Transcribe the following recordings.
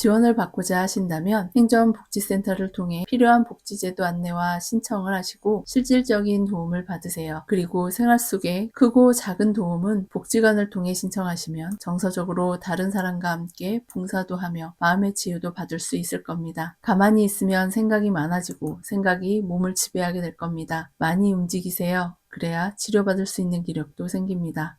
지원을 받고자 하신다면 행정복지센터를 통해 필요한 복지제도 안내와 신청을 하시고 실질적인 도움을 받으세요. 그리고 생활 속에 크고 작은 도움은 복지관을 통해 신청하시면 정서적으로 다른 사람과 함께 봉사도 하며 마음의 치유도 받을 수 있을 겁니다. 가만히 있으면 생각이 많아지고 생각이 몸을 지배하게 될 겁니다. 많이 움직이세요. 그래야 치료받을 수 있는 기력도 생깁니다.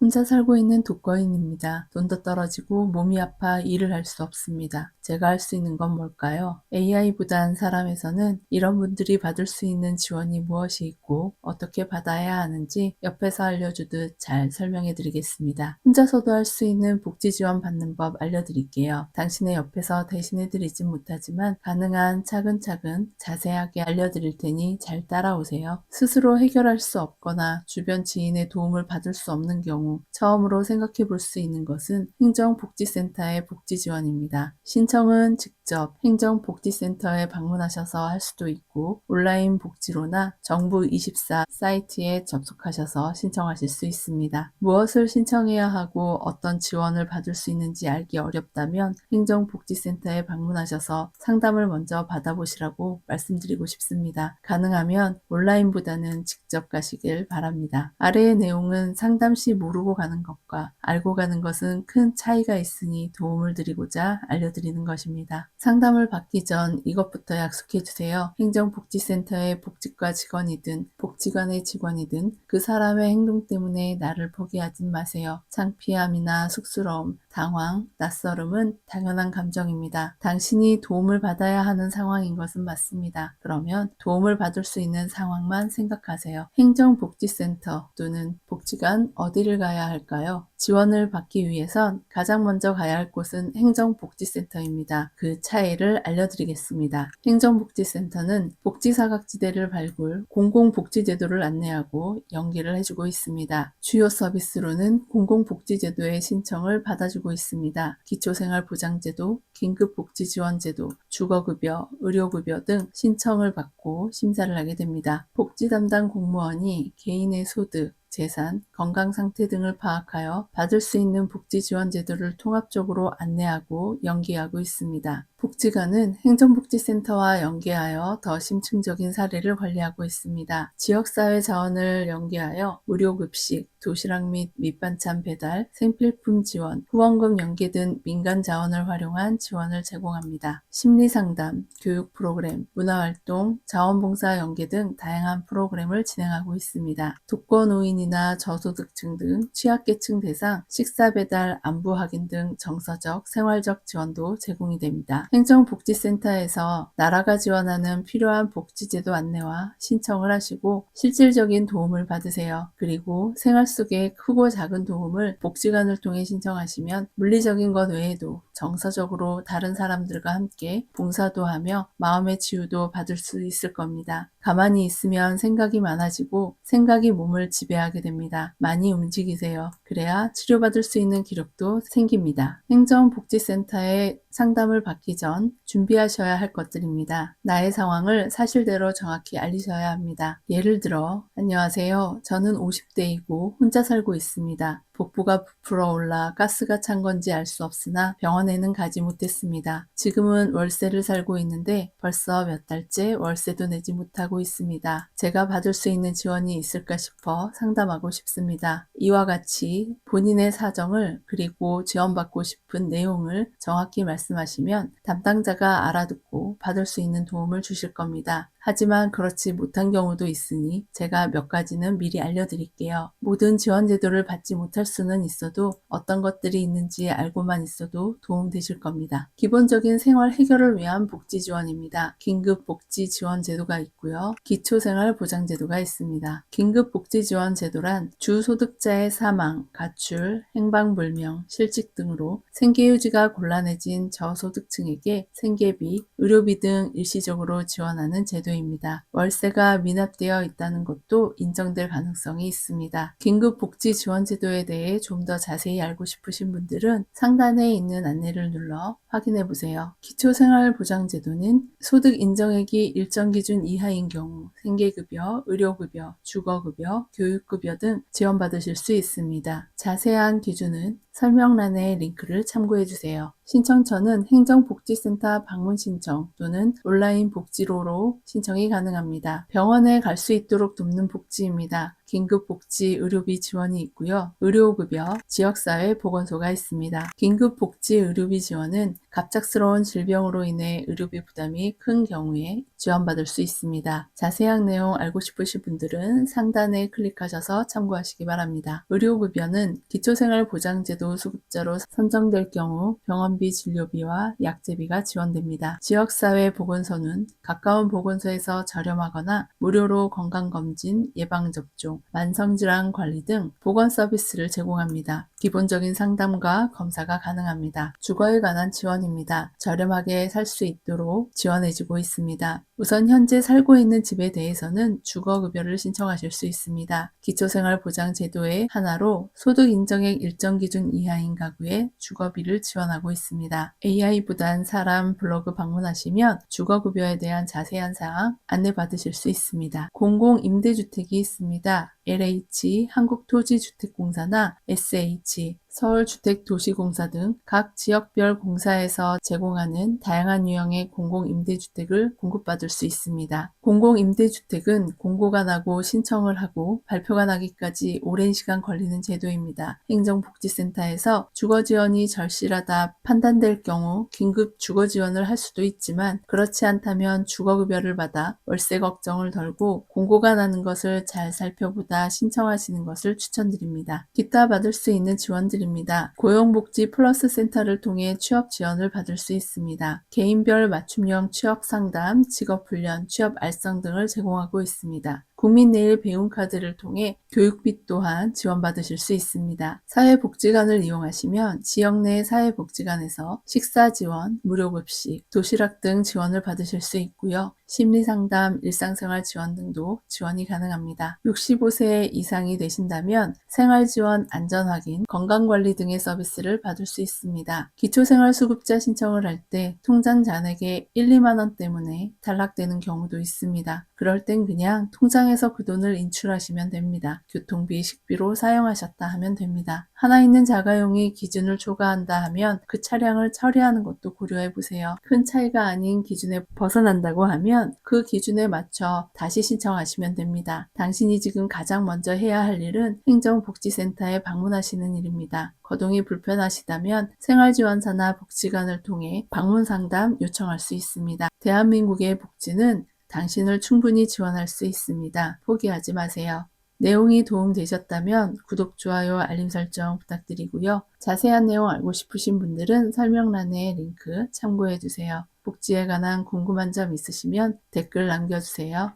혼자 살고 있는 독거인입니다. 돈도 떨어지고 몸이 아파 일을 할 수 없습니다. 제가 할 수 있는 건 뭘까요? AI보단 사람에서는 이런 분들이 받을 수 있는 지원이 무엇이 있고 어떻게 받아야 하는지 옆에서 알려주듯 잘 설명해 드리겠습니다. 혼자서도 할 수 있는 복지 지원 받는 법 알려드릴게요. 당신의 옆에서 대신해 드리진 못하지만 가능한 차근차근 자세하게 알려드릴 테니 잘 따라오세요. 스스로 해결할 수 없거나 주변 지인의 도움을 받을 수 없는 경우 처음으로 생각해 볼 수 있는 것은 행정복지센터의 복지 지원입니다. 신청은 직접 행정복지센터에 방문하셔서 할 수도 있고 온라인 복지로나 정부24 사이트에 접속하셔서 신청하실 수 있습니다. 무엇을 신청해야 하고 어떤 지원을 받을 수 있는지 알기 어렵다면 행정복지센터에 방문하셔서 상담을 먼저 받아보시라고 말씀드리고 싶습니다. 가능하면 온라인보다는 직접 가시길 바랍니다. 아래의 내용은 상담 시 모르고 가는 것과 알고 가는 것은 큰 차이가 있으니 도움을 드리고자 알려드리는 것입니다. 상담을 받기 전 이것부터 약속해 주세요. 행정복지센터의 복지과 직원이든 복지관의 직원이든 그 사람의 행동 때문에 나를 포기하진 마세요. 창피함이나 쑥스러움, 당황, 낯설음은 당연한 감정입니다. 당신이 도움을 받아야 하는 상황인 것은 맞습니다. 그러면 도움을 받을 수 있는 상황만 생각하세요. 행정복지센터 또는 복지관 어디를 가야 할까요? 지원을 받기 위해선 가장 먼저 가야 할 곳은 행정복지센터입니다. 그 차이를 알려드리겠습니다. 행정복지센터는 복지사각지대를 발굴, 공공복지제도를 안내하고 연계를 해주고 있습니다. 주요 서비스로는 공공복지제도의 신청을 받아주고 있습니다. 기초생활보장제도, 긴급복지지원제도, 주거급여, 의료급여 등 신청을 받고 심사를 하게 됩니다. 복지 담당 공무원이 개인의 소득, 재산, 건강 상태 등을 파악하여 받을 수 있는 복지 지원 제도를 통합적으로 안내하고 연계하고 있습니다. 복지관은 행정복지센터와 연계하여 더 심층적인 사례를 관리하고 있습니다. 지역사회 자원을 연계하여 무료급식, 도시락 및 밑반찬 배달, 생필품 지원, 후원금 연계 등 민간 자원을 활용한 지원을 제공합니다. 심리상담, 교육 프로그램, 문화활동, 자원봉사 연계 등 다양한 프로그램을 진행하고 있습니다. 독거노인이나 저소득층 등 취약계층 대상 식사 배달, 안부 확인 등 정서적, 생활적 지원도 제공이 됩니다. 행정복지센터에서 나라가 지원하는 필요한 복지제도 안내와 신청을 하시고 실질적인 도움을 받으세요. 그리고 생활 속의 크고 작은 도움을 복지관을 통해 신청하시면 물리적인 것 외에도 정서적으로 다른 사람들과 함께 봉사도 하며 마음의 치유도 받을 수 있을 겁니다. 가만히 있으면 생각이 많아지고 생각이 몸을 지배하게 됩니다. 많이 움직이세요. 그래야 치료받을 수 있는 기력도 생깁니다. 행정복지센터에 상담을 받기 전 준비하셔야 할 것들입니다. 나의 상황을 사실대로 정확히 알리셔야 합니다. 예를 들어, 안녕하세요. 저는 50대이고 혼자 살고 있습니다. 복부가 부풀어 올라 가스가 찬 건지 알 수 없으나 병원에는 가지 못했습니다. 지금은 월세를 살고 있는데 벌써 몇 달째 월세도 내지 못하고 있습니다. 제가 받을 수 있는 지원이 있을까 싶어 상담하고 싶습니다. 이와 같이 본인의 사정을 그리고 지원받고 싶은 내용을 정확히 말씀하시면 담당자가 알아듣고 받을 수 있는 도움을 주실 겁니다. 하지만 그렇지 못한 경우도 있으니 제가 몇 가지는 미리 알려드릴게요. 모든 지원 제도를 받지 못할 수는 있어도 어떤 것들이 있는지 알고만 있어도 도움 되실 겁니다. 기본적인 생활 해결을 위한 복지 지원입니다. 긴급 복지 지원 제도가 있고요. 기초생활 보장 제도가 있습니다. 긴급 복지 지원 제도란 주소득자의 사망, 가출, 행방불명, 실직 등으로 생계유지가 곤란해진 저소득층에게 생계비, 의료비 등 일시적으로 지원하는 제도입니다. 제도입니다. 월세가 미납되어 있다는 것도 인정될 가능성이 있습니다. 긴급복지지원제도에 대해 좀 더 자세히 알고 싶으신 분들은 상단에 있는 안내를 눌러 확인해 보세요. 기초생활보장제도는 소득 인정액이 일정 기준 이하인 경우 생계급여, 의료급여, 주거급여, 교육급여 등 지원받으실 수 있습니다. 자세한 기준은 설명란의 링크를 참고해 주세요. 신청처는 행정복지센터 방문 신청 또는 온라인 복지로로 신청이 가능합니다. 병원에 갈 수 있도록 돕는 복지입니다. 긴급복지 의료비 지원이 있고요. 의료급여, 지역사회 보건소가 있습니다. 긴급복지 의료비 지원은 갑작스러운 질병으로 인해 의료비 부담이 큰 경우에 지원받을 수 있습니다. 자세한 내용 알고 싶으신 분들은 상단에 클릭하셔서 참고하시기 바랍니다. 의료급여는 기초생활보장제도 수급자로 선정될 경우 병원비, 진료비와 약제비가 지원됩니다. 지역사회 보건소는 가까운 보건소에서 저렴하거나 무료로 건강검진, 예방접종, 만성질환 관리 등 보건 서비스를 제공합니다. 기본적인 상담과 검사가 가능합니다. 주거에 관한 지원입니다. 저렴하게 살 수 있도록 지원해주고 있습니다. 우선 현재 살고 있는 집에 대해서는 주거급여를 신청하실 수 있습니다. 기초생활보장제도의 하나로 소득 인정액 일정 기준 이하인 가구에 주거비를 지원하고 있습니다. AI부단 사람 블로그 방문하시면 주거급여에 대한 자세한 사항 안내받으실 수 있습니다. 공공임대주택이 있습니다. LH, 한국토지주택공사나 SH, 서울주택도시공사 등 각 지역별 공사에서 제공하는 다양한 유형의 공공임대주택을 공급받을 수 있습니다. 공공임대주택은 공고가 나고 신청을 하고 발표가 나기까지 오랜 시간 걸리는 제도입니다. 행정복지센터에서 주거지원이 절실하다 판단될 경우 긴급 주거지원을 할 수도 있지만 그렇지 않다면 주거급여를 받아 월세 걱정을 덜고 공고가 나는 것을 잘 살펴보다 신청하시는 것을 추천드립니다. 기타 받을 수 있는 지원들입니다. 고용복지 플러스 센터를 통해 취업 지원을 받을 수 있습니다. 개인별 맞춤형 취업 상담, 직업훈련, 취업 알선 등을 제공하고 있습니다. 국민내일 배움카드를 통해 교육비 또한 지원받으실 수 있습니다. 사회복지관을 이용하시면 지역 내 사회복지관에서 식사 지원, 무료급식, 도시락 등 지원을 받으실 수 있고요. 심리상담, 일상생활 지원 등도 지원이 가능합니다. 65세 이상이 되신다면 생활지원, 안전확인, 건강관리 등의 서비스를 받을 수 있습니다. 기초생활수급자 신청을 할 때 통장 잔액의 1, 2만 원 때문에 탈락되는 경우도 있습니다. 그럴 땐 그냥 통장에서 그 돈을 인출하시면 됩니다. 교통비, 식비로 사용하셨다 하면 됩니다. 하나 있는 자가용이 기준을 초과한다 하면 그 차량을 처리하는 것도 고려해 보세요. 큰 차이가 아닌 기준에 벗어난다고 하면 그 기준에 맞춰 다시 신청하시면 됩니다. 당신이 지금 가장 먼저 해야 할 일은 행정복지센터에 방문하시는 일입니다. 거동이 불편하시다면 생활지원사나 복지관을 통해 방문 상담 요청할 수 있습니다. 대한민국의 복지는 당신을 충분히 지원할 수 있습니다. 포기하지 마세요. 내용이 도움되셨다면 구독, 좋아요, 알림 설정 부탁드리고요. 자세한 내용 알고 싶으신 분들은 설명란에 링크 참고해주세요. 복지에 관한 궁금한 점 있으시면 댓글 남겨주세요.